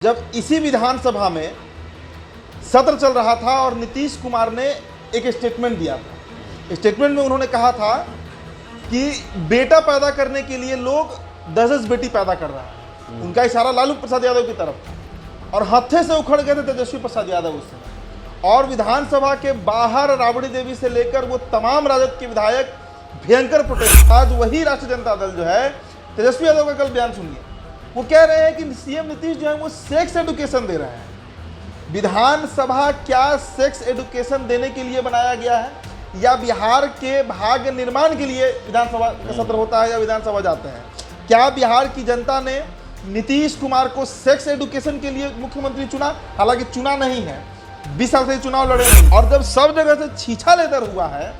जब इसी विधानसभा में सत्र चल रहा था और नीतीश कुमार ने एक स्टेटमेंट दिया था। स्टेटमेंट में उन्होंने कहा था कि बेटा पैदा करने के लिए लोग 10-10 बेटी पैदा कर रहे हैं। उनका इशारा लालू प्रसाद यादव की तरफ था और हत्थे से उखड़ गए थे तेजस्वी प्रसाद यादव उस समय। और विधानसभा के बाहर राबड़ी देवी से लेकर वो तमाम राजद के विधायक भयंकर प्रोटेस्ट। आज वही राष्ट्रीय जनता दल जो है, तेजस्वी यादव का कल बयान सुनिए, वो कह रहे हैं कि सीएम नीतीश जो है वो सेक्स एडुकेशन दे रहे हैं। विधानसभा क्या सेक्स एडुकेशन देने के लिए बनाया गया है या बिहार के भाग्य निर्माण के लिए विधानसभा का सत्र होता है या विधानसभा जाते हैं? क्या बिहार की जनता ने नीतीश कुमार को सेक्स एडुकेशन के लिए मुख्यमंत्री चुना? हालांकि चुना नहीं है, 20 साल से चुनाव लड़े नहीं। और जब सब जगह से छीछा लेकर हुआ है,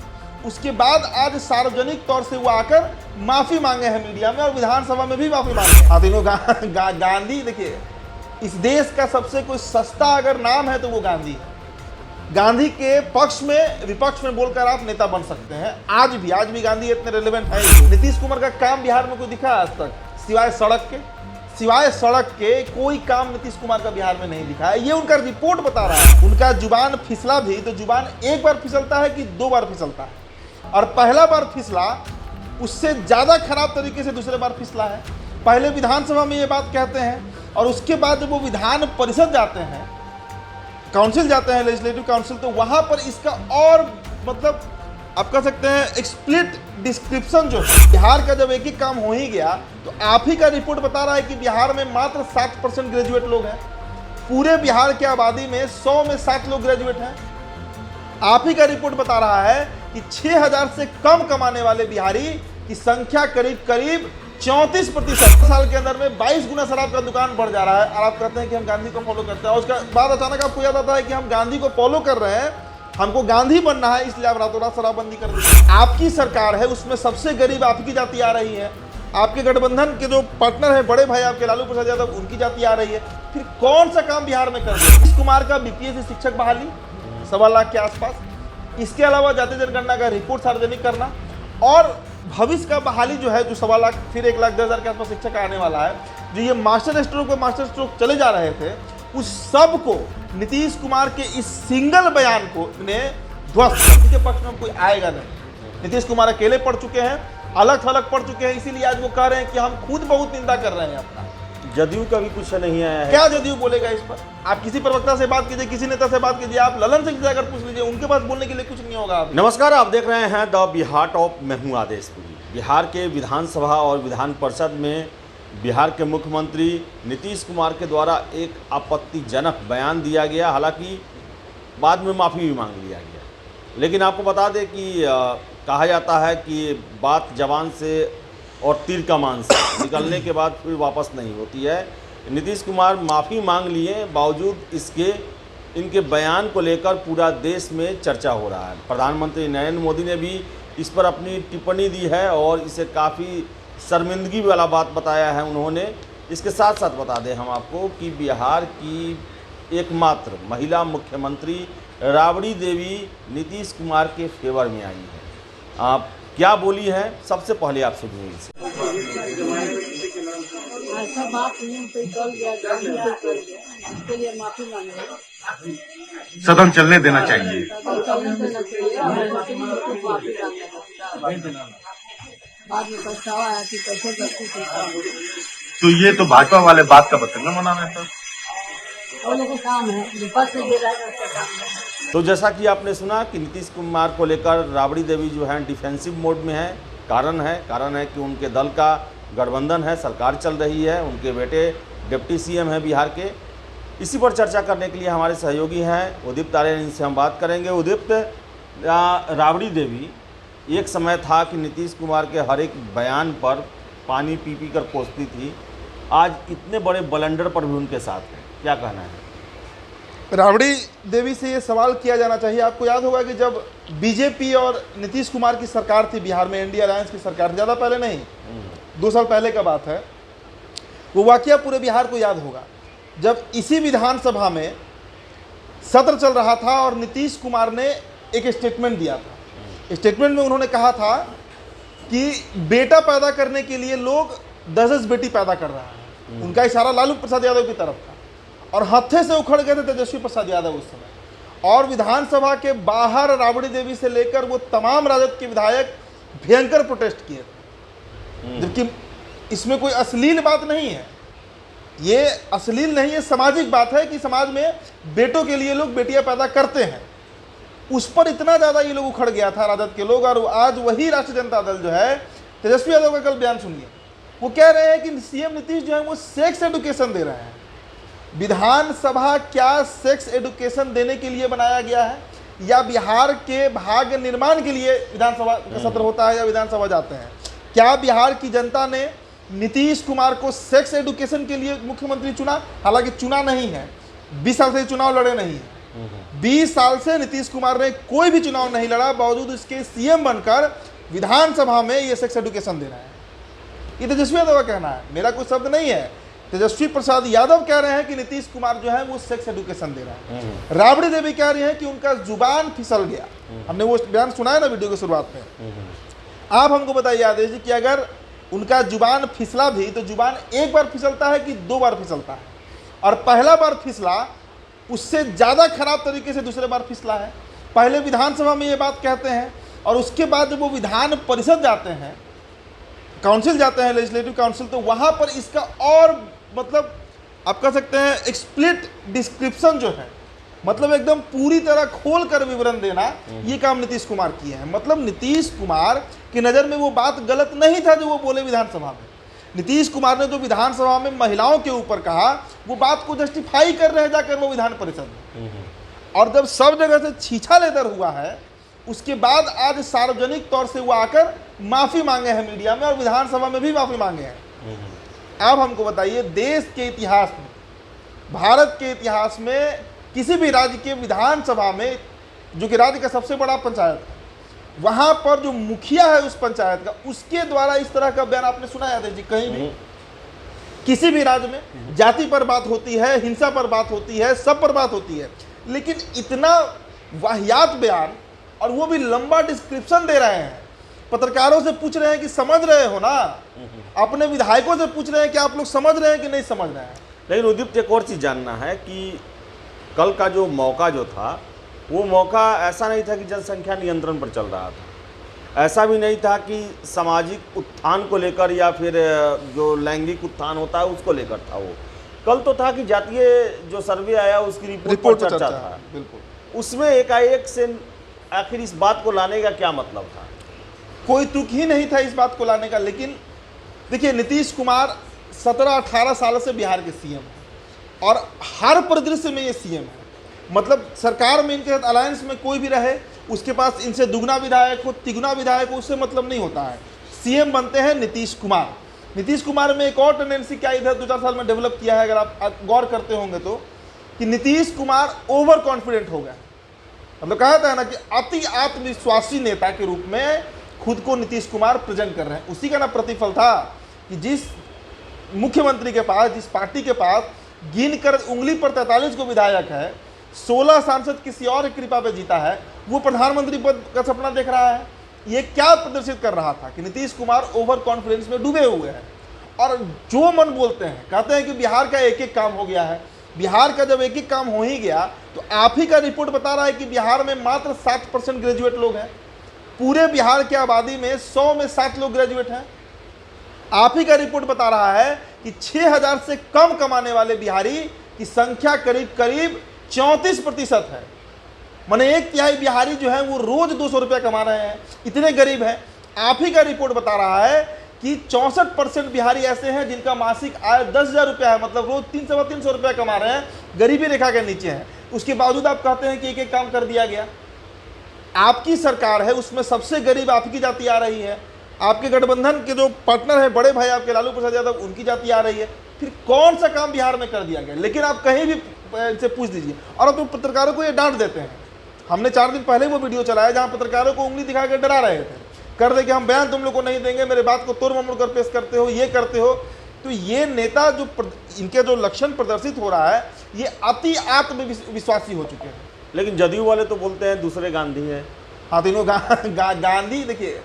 उसके बाद आज सार्वजनिक तौर से वो आकर माफी मांगे हैं मीडिया में और विधानसभा में भी माफी मांगे। हाँ, तीनों गांधी, देखिए इस देश का सबसे कोई सस्ता अगर नाम है तो वो गांधी है। गांधी के पक्ष में विपक्ष में बोलकर आप नेता बन सकते हैं। आज भी गांधी इतने रेलेवेंट है। नीतीश कुमार का काम बिहार में कोई दिखा आज तक सिवाय सड़क के कोई काम नीतीश कुमार का बिहार में नहीं दिखा है। ये उनका रिपोर्ट बता रहा है। उनका जुबान फिसला भी तो जुबान एक बार फिसलता है कि 2 बार फिसलता है, और पहला बार फिसला उससे ज्यादा खराब तरीके से दूसरे बार फिसला है। पहले विधानसभा में ये बात कहते हैं और उसके बाद जब वो विधान परिषद जाते हैं, काउंसिल जाते हैं, लेजिस्लेटिव काउंसिल, तो वहां पर इसका और मतलब आप कह सकते हैं एक्सप्लिट डिस्क्रिप्शन जो है बिहार का, जब एक ही काम हो ही गया तो आप ही का रिपोर्ट बता रहा है कि बिहार में मात्र 7% ग्रेजुएट लोग हैं। पूरे बिहार की आबादी में 100 में 7 लोग ग्रेजुएट हैं। आप ही का रिपोर्ट बता रहा है कि 6000 से कम कमाने वाले बिहारी की संख्या करीब 34%। साल के अंदर में 22 गुना शराब का दुकान बढ़ जा रहा है और आप कहते हैं कि हम गांधी को फॉलो करते हैं। और उसके बाद अचानक आपको याद आता है कि हम गांधी को फॉलो कर रहे हैं, हमको गांधी बनना है, इसलिए आप रातों रात शराबबंदी कर दीजिए। आपकी सरकार है, उसमें सबसे गरीब आपकी जाति आ रही है। आपके गठबंधन के जो पार्टनर है, बड़े भाई आपके लालू प्रसाद यादव, उनकी जाति आ रही है। फिर कौन सा काम बिहार में कर दिया? नीतीश कुमार का बीपीएससी शिक्षक बहाली 1.25 लाख के आसपास, इसके अलावा जाति जनगणना का रिपोर्ट सार्वजनिक करना और भविष्य का बहाली जो है, जो 1.25 लाख, फिर 1,10,000 के आसपास शिक्षक आने वाला है। जो ये मास्टर स्ट्रोक चले जा रहे थे, उस सब को नीतीश कुमार के इस सिंगल बयान को ने ध्वस्त कर। के पक्ष में कोई आएगा नहीं। नीतीश कुमार अकेले पड़ चुके हैं, अलग थलग पड़ चुके हैं, इसीलिए आज वो कह रहे हैं कि हम खुद बहुत निंदा कर रहे हैं अपना। जदयू का भी कुछ नहीं आया है। क्या जदयू बोलेगा इस पर? आप किसी प्रवक्ता से बात कीजिए, किसी नेता से बात कीजिए, आप ललन सिंह से अगर पूछ लीजिए, उनके पास बोलने के लिए कुछ नहीं होगा। नमस्कार, आप देख रहे हैं द बिहार टॉप। मैं हूं आदेशपुरी। बिहार के विधानसभा और विधान परिषद में बिहार के मुख्यमंत्री नीतीश कुमार के द्वारा एक आपत्तिजनक बयान दिया गया। हालांकि बाद में माफ़ी भी मांग लिया गया, लेकिन आपको बता दें कि कहा जाता है कि बात जबान से और तीर कमान से निकलने के बाद फिर वापस नहीं होती है। नीतीश कुमार माफ़ी मांग लिए, बावजूद इसके इनके बयान को लेकर पूरा देश में चर्चा हो रहा है। प्रधानमंत्री नरेंद्र मोदी ने भी इस पर अपनी टिप्पणी दी है और इसे काफ़ी शर्मिंदगी वाला बात बताया है उन्होंने। इसके साथ साथ बता दें हम आपको कि बिहार की एकमात्र महिला मुख्यमंत्री राबड़ी देवी नीतीश कुमार के फेवर में आई है। आप क्या बोली है, सबसे पहले आप सुनिए इसे। ऐसा बात नहीं कोई कर गया, इसके लिए माफी मांगे। सदन चलने देना चाहिए। चलने देना चाहिए। बाद में पछतावा है कि कैसे गलती की। तो ये तो भाजपा वाले बात का बतंगा मनाना है। वो लोगों का काम है, विपक्ष से दे रहा है उसका काम है। तो जैसा कि आपने सुना कि नीतीश कुमार को लेकर राबड़ी देवी जो है डिफेंसिव मोड में है। कारण है कि उनके दल का गठबंधन है, सरकार चल रही है, उनके बेटे डिप्टी सीएम है बिहार के। इसी पर चर्चा करने के लिए हमारे सहयोगी हैं उदीप्त आर्य, इनसे हम बात करेंगे। उदीप्त, राबड़ी देवी एक समय था कि नीतीश कुमार के हर एक बयान पर पानी पी पी कर पोसती थी, आज इतने बड़े ब्लंडर पर भी उनके साथ है, क्या कहना है? राबड़ी देवी से ये सवाल किया जाना चाहिए। आपको याद होगा कि जब बीजेपी और नीतीश कुमार की सरकार थी बिहार में, एनडीए अलायंस की सरकार, ज़्यादा पहले नहीं, 2 साल पहले का बात है, वो वाकया पूरे बिहार को याद होगा। जब इसी विधानसभा में सत्र चल रहा था और नीतीश कुमार ने एक स्टेटमेंट दिया था। स्टेटमेंट में उन्होंने कहा था कि बेटा पैदा करने के लिए लोग 10-10 बेटी पैदा कर रहे हैं। उनका इशारा लालू प्रसाद यादव की तरफ था। और हत्थे से उखड़ गए थे तेजस्वी प्रसाद यादव उस समय। और विधानसभा के बाहर राबड़ी देवी से लेकर वो तमाम राजद के विधायक भयंकर प्रोटेस्ट किए थे। जबकि इसमें कोई अश्लील बात नहीं है, ये अश्लील नहीं है, सामाजिक बात है कि समाज में बेटों के लिए लोग बेटियां पैदा करते हैं। उस पर इतना ज़्यादा ये लोग उखड़ गया था राजद के लोग। और आज वही राष्ट्रीय जनता दल जो है, तेजस्वी यादव का कल बयान सुनिए, वो कह रहे हैं कि सीएम नीतीश जो है वो सेक्स एडुकेशन दे रहे हैं। विधानसभा क्या सेक्स एडुकेशन देने के लिए बनाया गया है, या बिहार के भाग्य निर्माण के लिए विधानसभा का सत्र होता है या विधानसभा जाते हैं? क्या बिहार की जनता ने नीतीश कुमार को सेक्स एडुकेशन के लिए मुख्यमंत्री चुना? हालांकि चुना नहीं है, 20 साल से चुनाव लड़े नहीं है। 20 साल से नीतीश कुमार ने कोई भी चुनाव नहीं लड़ा, बावजूद इसके सीएम बनकर विधानसभा में ये सेक्स एडुकेशन दे रहे हैं। ये तेजस्वी यादव का कहना है, मेरा कोई शब्द नहीं है। तेजस्वी प्रसाद यादव कह रहे हैं कि नीतीश कुमार जो है वो सेक्स एडुकेशन दे रहा है। राबड़ी देवी कह रही है कि उनका जुबान फिसल गया। हमने वो बयान सुना है ना वीडियो की शुरुआत में। आप हमको बताइए आदेश जी कि अगर उनका जुबान फिसला भी तो जुबान एक बार फिसलता है कि 2 बार फिसलता है? और पहला बार फिसला उससे ज़्यादा खराब तरीके से दूसरे बार फिसला है। पहले विधानसभा में ये बात कहते हैं और उसके बाद जब वो विधान परिषद जाते हैं, काउंसिल जाते हैं, लेजिस्लेटिव काउंसिल, तो वहाँ पर इसका और मतलब आप कह सकते हैं एक्सप्लिट डिस्क्रिप्शन जो है, मतलब एकदम पूरी तरह खोल कर विवरण देना, ये काम नीतीश कुमार किए हैं। मतलब नीतीश कुमार की नज़र में वो बात गलत नहीं था जो वो बोले विधानसभा में। नीतीश कुमार ने जो विधानसभा में महिलाओं के ऊपर कहा, वो बात को जस्टिफाई कर रहे हैं जाकर वो विधान परिषद में। और जब सब जगह से छीछा लेकर हुआ है, उसके बाद आज सार्वजनिक तौर से वो आकर माफ़ी मांगे हैं मीडिया में और विधानसभा में भी माफ़ी मांगे हैं। अब हमको बताइए, देश के इतिहास में, भारत के इतिहास में किसी भी राज्य के विधानसभा में, जो कि राज्य का सबसे बड़ा पंचायत है, वहां पर जो मुखिया है उस पंचायत का, उसके द्वारा इस तरह का बयान आपने सुना है जी? कहीं भी किसी भी राज्य में जाति पर बात होती है, हिंसा पर बात होती है, सब पर बात होती है, लेकिन इतना वाहियात बयान, और वो भी लंबा डिस्क्रिप्शन दे रहे हैं। पत्रकारों से पूछ रहे हैं कि समझ रहे हो ना, अपने विधायकों से पूछ रहे हैं कि आप लोग समझ रहे हैं कि नहीं समझ रहे हैं। लेकिन उदीप्त, एक और चीज़ जानना है कि कल का जो मौका जो था, वो मौका ऐसा नहीं था कि जनसंख्या नियंत्रण पर चल रहा था, ऐसा भी नहीं था कि सामाजिक उत्थान को लेकर या फिर जो लैंगिक उत्थान होता है उसको लेकर था। वो कल तो था कि जातीय जो सर्वे आया उसकी रिपोर्ट पर चर्चा था। बिल्कुल, उसमें एकाएक से आखिर इस बात को लाने का क्या मतलब था? कोई तुक ही नहीं था इस बात को लाने का। लेकिन देखिए, नीतीश कुमार 17-18 साल से बिहार के सीएम हैं और हर परिदृश्य में ये सीएम है। मतलब सरकार में इनके साथ अलायंस में कोई भी रहे, उसके पास इनसे दुगना विधायक हो, तिगुना विधायक हो, उससे मतलब नहीं होता है। सीएम बनते हैं नीतीश कुमार। नीतीश कुमार में एक और टेंडेंसी क्या इधर 2-4 साल में डेवलप किया है, अगर आप गौर करते होंगे तो, कि नीतीश कुमार ओवर कॉन्फिडेंट हो गए। मतलब कहा था ना कि अति आत्मविश्वासी नेता के रूप में खुद को नीतीश कुमार प्रेजेंट कर रहे हैं। उसी का ना प्रतिफल था कि जिस मुख्यमंत्री के पास, जिस पार्टी के पास गिनकर उंगली पर 43 को विधायक है, 16 सांसद किसी और की कृपा पे जीता है, वो प्रधानमंत्री पद का सपना देख रहा है। ये क्या प्रदर्शित कर रहा था कि नीतीश कुमार ओवर कॉन्फिडेंस में डूबे हुए हैं और जो मन बोलते हैं, कहते हैं कि बिहार का एक एक काम हो गया है। बिहार का जब एक एक काम हो ही गया तो आप ही का रिपोर्ट बता रहा है कि बिहार में मात्र 7% ग्रेजुएट लोग हैं। पूरे बिहार की आबादी में 100 में 7 लोग ग्रेजुएट हैं। आप ही का रिपोर्ट बता रहा है कि 6000 से कम कमाने वाले बिहारी की संख्या करीब करीब 34% है। माने 1/3 बिहारी जो है वो रोज 200 रुपया कमा रहे हैं, इतने गरीब हैं। आप ही का रिपोर्ट बता रहा है कि 64% बिहारी ऐसे हैं जिनका मासिक आय 10,000 रुपया है, मतलब रोज 300-350 रुपया कमा रहे हैं, गरीबी रेखा के नीचे हैं। उसके बावजूद आप कहते हैं कि एक एक काम कर दिया गया। आपकी सरकार है, उसमें सबसे गरीब आपकी जाति आ रही है। आपके गठबंधन के जो पार्टनर है, बड़े भाई आपके लालू प्रसाद यादव, उनकी जाति आ रही है। फिर कौन सा काम बिहार में कर दिया गया? लेकिन आप कहीं भी इनसे पूछ दीजिए, और अब तो पत्रकारों को ये डांट देते हैं। हमने 4 दिन पहले वो वीडियो चलाया जहां पत्रकारों को उंगली दिखाकर डरा रहे थे, कर दे कि हम बयान तुम लोग को नहीं देंगे, मेरे बात को तोड़ ममोड़ कर पेश करते हो, ये करते हो। तो ये नेता जो इनके जो लक्षण प्रदर्शित हो रहा है, ये अति आत्मविश्वासी हो चुके हैं। लेकिन जदयू वाले तो बोलते हैं दूसरे गांधी हैं। हाँ, तीनों गांधी। देखिए,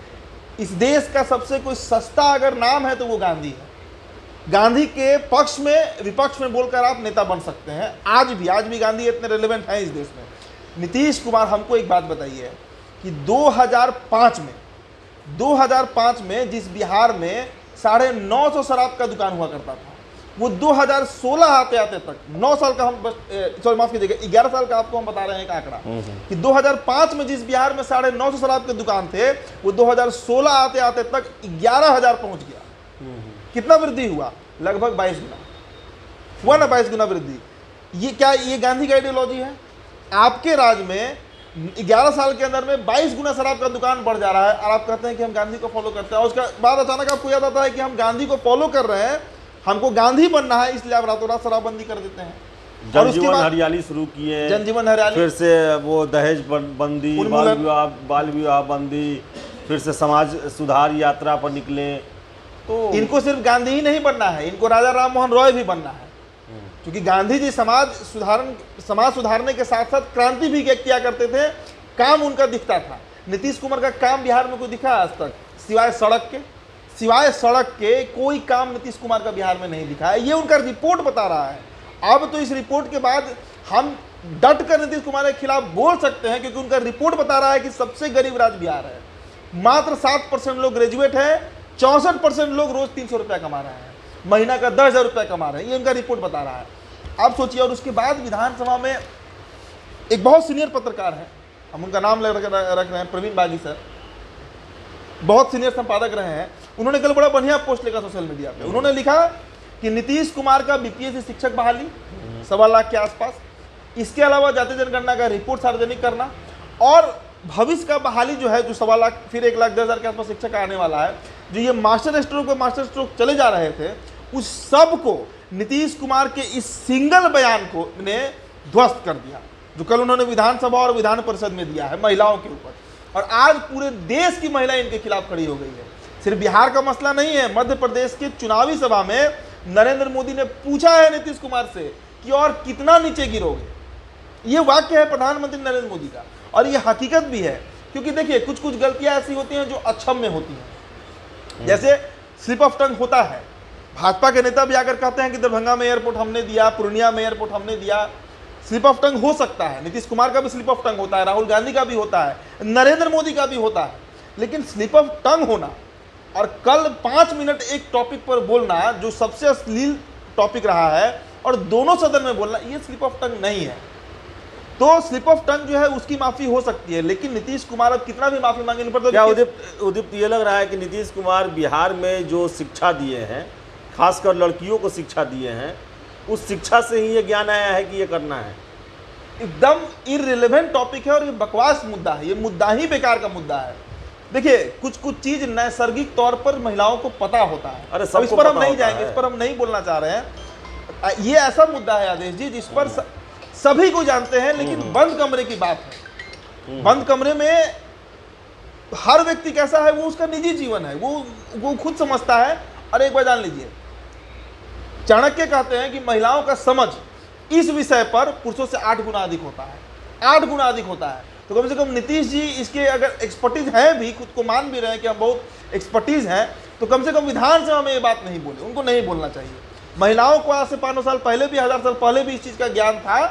इस देश का सबसे कोई सस्ता अगर नाम है तो वो गांधी है। गांधी के पक्ष में विपक्ष में बोलकर आप नेता बन सकते हैं। आज भी गांधी इतने रेलेवेंट हैं इस देश में। नीतीश कुमार, हमको एक बात बताइए कि 2005 में जिस बिहार में 950 शराब का दुकान हुआ करता था, वो 2016 आते तक 9 साल का, हम बस सॉरी माफ कीजिएगा 11 साल का आपको हम बता रहे हैं एक आंकड़ा कि 2005 में जिस बिहार में 950 शराब के दुकान थे, वो 2016 आते तक 11,000 पहुंच गया। कितना वृद्धि हुआ? लगभग 22 गुना हुआ ना, 22 गुना वृद्धि। ये क्या, ये गांधी का आइडियोलॉजी है? आपके राज में 11 साल के अंदर में 22 गुना शराब का दुकान बढ़ जा रहा है और आप कहते हैं कि हम गांधी को फॉलो करते हैं। और उसका बाद अचानक आपको याद आता है कि हम गांधी को फॉलो कर रहे हैं, हमको गांधी बनना है, इसलिए आप रातों रात शराबबंदी कर देते हैं। और उसके बाद हरियाली शुरू किए, जनजीवन हरियाली, फिर से वो दहेज बंदी, बाल विवाह बंदी, फिर से समाज सुधार यात्रा पर निकले। तो इनको सिर्फ गांधी ही नहीं बनना है, इनको राजा राम मोहन रॉय भी बनना है, क्योंकि गांधी जी समाज सुधारने के साथ साथ क्रांति भी किया करते थे। काम उनका दिखता था। नीतीश कुमार का काम बिहार में कोई दिखा आज तक? सिवाय सड़क के कोई काम नीतीश कुमार का बिहार में नहीं दिखा है। ये उनका रिपोर्ट बता रहा है। अब तो इस रिपोर्ट के बाद हम डट कर नीतीश कुमार के खिलाफ बोल सकते हैं, क्योंकि उनका रिपोर्ट बता रहा है कि सबसे गरीब राज्य बिहार है। मात्र 7% लोग ग्रेजुएट हैं, 64% लोग रोज 300 रुपया कमा रहे हैं, महीना का 10,000 रुपया कमा रहे हैं। ये उनका रिपोर्ट बता रहा है। आप सोचिए। और उसके बाद विधानसभा में एक बहुत सीनियर पत्रकार है, हम उनका नाम रख रहे हैं, प्रवीण बागी सर, बहुत सीनियर संपादक रहे हैं। उन्होंने कल बड़ा बढ़िया पोस्ट लिखा सोशल मीडिया पे। उन्होंने लिखा कि नीतीश कुमार का बीपीएससी शिक्षक बहाली 1.25 लाख के आसपास, इसके अलावा जाति जनगणना का रिपोर्ट सार्वजनिक करना, और भविष्य का बहाली जो है, जो 1.25 लाख फिर 1,10,000 के आसपास शिक्षक आने वाला है, जो ये मास्टर स्ट्रोक चले जा रहे थे, उस सब को नीतीश कुमार के इस सिंगल बयान को ने ध्वस्त कर दिया, जो कल उन्होंने विधानसभा और विधान परिषद में दिया है महिलाओं के ऊपर। और आज पूरे देश की महिलाएं इनके खिलाफ खड़ी हो गई है। सिर्फ बिहार का मसला नहीं है। मध्य प्रदेश के चुनावी सभा में नरेंद्र मोदी ने पूछा है नीतीश कुमार से कि और कितना नीचे गिरोगे। ये वाक्य है प्रधानमंत्री नरेंद्र मोदी का, और ये हकीकत भी है। क्योंकि देखिए, कुछ कुछ गलतियां ऐसी होती हैं जो अक्षम्य होती हैं। जैसे स्लिप ऑफ टंग होता है। भाजपा के नेता भी आकर कहते हैं कि दरभंगा में एयरपोर्ट हमने दिया, पूर्णिया में एयरपोर्ट हमने दिया। स्लिप ऑफ टंग हो सकता है, नीतीश कुमार का भी स्लिप ऑफ टंग होता है, राहुल गांधी का भी होता है, नरेंद्र मोदी का भी होता है। लेकिन स्लिप ऑफ टंग होना और कल 5 मिनट एक टॉपिक पर बोलना, जो सबसे अश्लील टॉपिक रहा है, और दोनों सदन में बोलना, ये स्लिप ऑफ टंग नहीं है। तो स्लिप ऑफ टंग जो है उसकी माफी हो सकती है, लेकिन नीतीश कुमार अब कितना भी माफी मांगे पर तो क्या उदीप्त ये लग रहा है कि नीतीश कुमार बिहार में जो शिक्षा दिए हैं, खासकर लड़कियों को शिक्षा दिए हैं, उस शिक्षा से ही ये ज्ञान आया है कि ये करना है? एकदम इररिलेवेंट टॉपिक है और ये बकवास मुद्दा है। ये मुद्दा ही बेकार का मुद्दा है। देखिए, कुछ कुछ चीज नैसर्गिक तौर पर महिलाओं को पता होता है। अरे इस पर हम नहीं जाएंगे, इस पर हम नहीं बोलना चाह रहे हैं। ये ऐसा मुद्दा है आदेश जी जिस पर सभी को जानते हैं, लेकिन बंद कमरे की बात है। बंद कमरे में हर व्यक्ति कैसा है वो उसका निजी जीवन है, वो खुद समझता है। और एक बार जान लीजिए, चाणक्य कहते हैं कि महिलाओं का समझ इस विषय पर पुरुषों से 8 गुना अधिक होता है। 8 गुना अधिक होता है। तो कम से कम नीतीश जी इसके अगर एक्सपर्टीज हैं भी, खुद को मान भी रहे हैं कि हम बहुत एक्सपर्टीज हैं, तो कम से कम विधानसभा में ये बात नहीं बोले। उनको नहीं बोलना चाहिए। महिलाओं को आज से 500 साल पहले भी, 1000 साल पहले भी इस चीज़ का ज्ञान था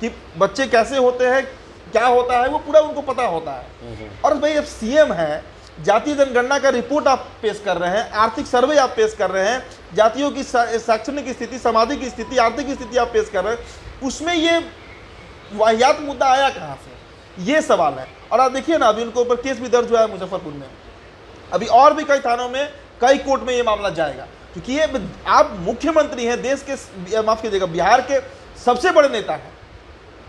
कि बच्चे कैसे होते हैं, क्या होता है, वो पूरा उनको पता होता है। और भाई अब सीएम है, जातीय जनगणना का रिपोर्ट आप पेश कर रहे हैं, आर्थिक सर्वे आप पेश कर रहे हैं, जातियों की शैक्षणिक स्थिति, सामाजिक स्थिति, आर्थिक स्थिति आप पेश कर रहे हैं, उसमें ये वाहियात मुद्दा आया कहाँ से, ये सवाल है। और आप देखिए ना, अभी उनके ऊपर केस भी दर्ज हुआ है मुजफ्फरपुर में, अभी और भी कई थानों में, कई कोर्ट में ये मामला जाएगा। क्योंकि ये आप मुख्यमंत्री हैं देश के, माफ कीजिएगा, बिहार के सबसे बड़े नेता हैं,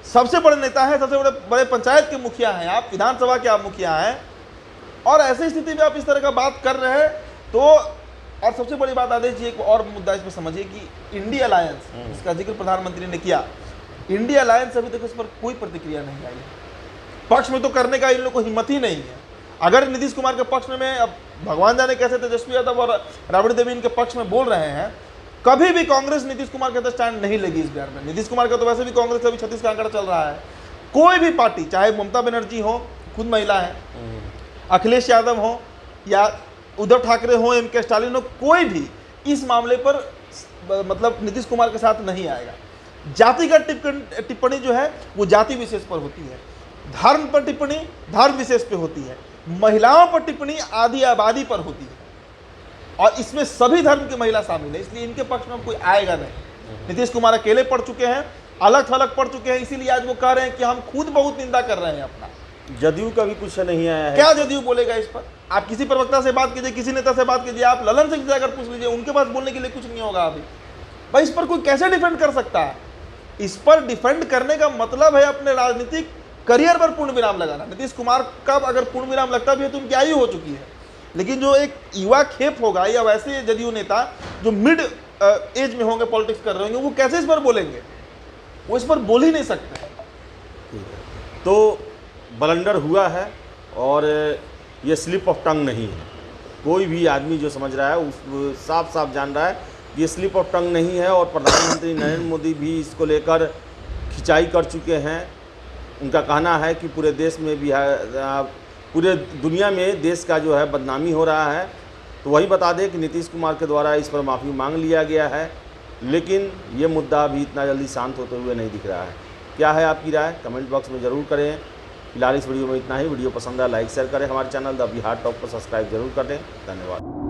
सबसे बड़े नेता हैं, सबसे बड़े पंचायत के मुखिया हैं आप, विधानसभा के आप मुखिया हैं, और ऐसी स्थिति में आप इस तरह का बात कर रहे हैं। तो और सबसे बड़ी बात आदेश जी, एक और मुद्दा इसमें समझिए कि इंडिया अलायंस, इसका जिक्र प्रधानमंत्री ने किया, इंडिया अलायंस अभी तक इस पर कोई प्रतिक्रिया नहीं आई है। पक्ष में तो करने का इन लोगों को हिम्मत ही नहीं है। अगर नीतीश कुमार के पक्ष में, अब भगवान जाने कैसे तेजस्वी यादव और राबड़ी देवी इनके पक्ष में बोल रहे हैं, कभी भी कांग्रेस नीतीश कुमार के स्टैंड नहीं लेगी इस बिहार में। नीतीश कुमार का तो वैसे भी कांग्रेस अभी 36 का आंकड़ा चल रहा है। कोई भी पार्टी, चाहे ममता बनर्जी हो, खुद महिला है, अखिलेश यादव हो, या उद्धव ठाकरे हो, एम के स्टालिन हो, कोई भी इस मामले पर मतलब नीतीश कुमार के साथ नहीं आएगा। जातिगत टिप्पणी जो है वो जाति विशेष पर होती है, धर्म पर टिप्पणी धर्म विशेष पे होती है, महिलाओं पर टिप्पणी आदि आबादी पर होती है, और इसमें सभी धर्म की महिला शामिल है, इसलिए इनके पक्ष में कोई आएगा नहीं। नीतीश कुमार अकेले पढ़ चुके हैं, अलग थलग पढ़ चुके हैं, इसीलिए आज वो कह रहे हैं कि हम खुद बहुत निंदा कर रहे हैं अपना। जदयू का भी कुछ नहीं आया है। क्या जदयू बोलेगा इस पर? आप किसी प्रवक्ता से बात कीजिए, किसी नेता से बात कीजिए, आप ललन सिंह से अगर पूछ लीजिए, उनके पास बोलने के लिए कुछ नहीं होगा अभी। भाई इस पर कोई कैसे डिफेंड कर सकता है? इस पर डिफेंड करने का मतलब है अपने राजनीतिक करियर पर पूर्ण विराम लगाना। नीतीश कुमार का अगर पूर्ण विराम लगता भी है तो उनकी आयु हो चुकी है, लेकिन जो एक युवा खेप होगा या वैसे जदयू नेता जो मिड एज में होंगे, पॉलिटिक्स कर रहे होंगे, वो कैसे इस पर बोलेंगे? वो इस पर बोल ही नहीं सकते। तो ब्लंडर हुआ है और ये स्लिप ऑफ टंग नहीं है। कोई भी आदमी जो समझ रहा है उस साफ साफ जान रहा है कि ये स्लिप ऑफ टंग नहीं है, और प्रधानमंत्री नरेंद्र मोदी भी इसको लेकर खिंचाई कर चुके हैं। उनका कहना है कि पूरे देश में भी पूरे दुनिया में देश का जो है बदनामी हो रहा है। तो वही बता दें कि नीतीश कुमार के द्वारा इस पर माफ़ी मांग लिया गया है, लेकिन ये मुद्दा अभी इतना जल्दी शांत होते हुए नहीं दिख रहा है। क्या है आपकी राय? कमेंट बॉक्स में ज़रूर करें। फिलहाल इस वीडियो में इतना ही। वीडियो पसंद आया लाइक शेयर करें, हमारे चैनल द बिहार टॉप को सब्सक्राइब जरूर कर दें। धन्यवाद।